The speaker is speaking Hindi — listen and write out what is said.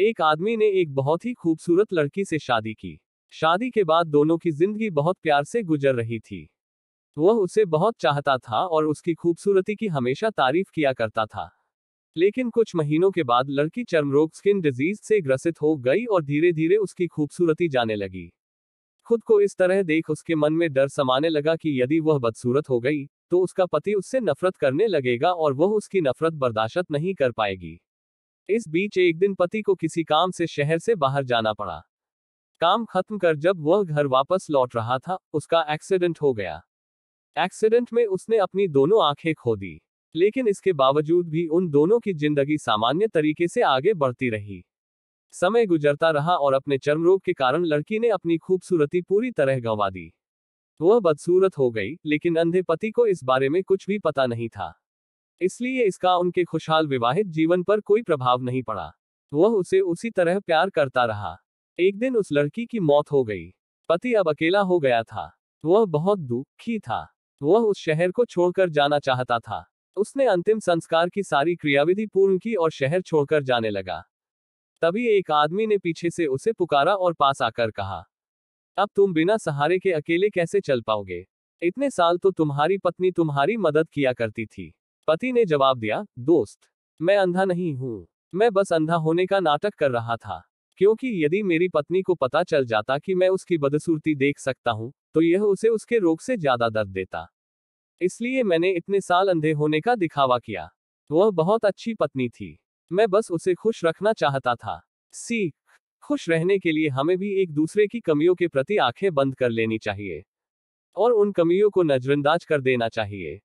एक आदमी ने एक बहुत ही खूबसूरत लड़की से शादी की। शादी के बाद दोनों की जिंदगी बहुत प्यार से गुजर रही थी। वह उसे बहुत चाहता था और उसकी खूबसूरती की हमेशा तारीफ किया करता था। लेकिन कुछ महीनों के बाद लड़की चर्मरोग स्किन डिजीज से ग्रसित हो गई और धीरे धीरे उसकी खूबसूरती जाने लगी। खुद को इस तरह देख उसके मन में डर समाने लगा कि यदि वह बदसूरत हो गई तो उसका पति उससे नफरत करने लगेगा और वह उसकी नफरत बर्दाश्त नहीं कर पाएगी। इस बीच एक दिन पति को किसी काम से शहर से बाहर जाना पड़ा। काम खत्म कर जब वह घर वापस लौट रहा था, उसका एक्सीडेंट हो गया। एक्सीडेंट में उसने अपनी दोनों आंखें खो दी। लेकिन इसके बावजूद भी उन दोनों की जिंदगी सामान्य तरीके से आगे बढ़ती रही। समय गुजरता रहा और अपने चर्मरोग के कारण लड़की ने अपनी खूबसूरती पूरी तरह गंवा दी। वह बदसूरत हो गई, लेकिन अंधे पति को इस बारे में कुछ भी पता नहीं था। इसलिए इसका उनके खुशहाल विवाहित जीवन पर कोई प्रभाव नहीं पड़ा। वह उसे उसी तरह प्यार करता रहा। एक दिन उस लड़की की मौत हो गई। पति अब अकेला हो गया था। वह बहुत दुखी था। वह उस शहर को छोड़कर जाना चाहता था। उसने अंतिम संस्कार की सारी क्रियाविधि पूर्ण की और शहर छोड़कर जाने लगा। तभी एक आदमी ने पीछे से उसे पुकारा और पास आकर कहा, अब तुम बिना सहारे के अकेले कैसे चल पाओगे? इतने साल तो तुम्हारी पत्नी तुम्हारी मदद किया करती थी। पति ने जवाब दिया, दोस्त, मैं अंधा नहीं हूं। मैं बस अंधा होने का नाटक कर रहा था। क्योंकि यदि मेरी पत्नी को पता चल जाता कि मैं उसकी बदसूरती देख सकता हूं, तो यह उसे उसके रोग से ज्यादा दर्द देता। इसलिए मैंने इतने साल अंधे होने का दिखावा किया। वह बहुत अच्छी पत्नी थी। मैं बस उसे खुश रखना चाहता था। सीख, खुश रहने के लिए हमें भी एक दूसरे की कमियों के प्रति आंखें बंद कर लेनी चाहिए और उन कमियों को नजरअंदाज कर देना चाहिए।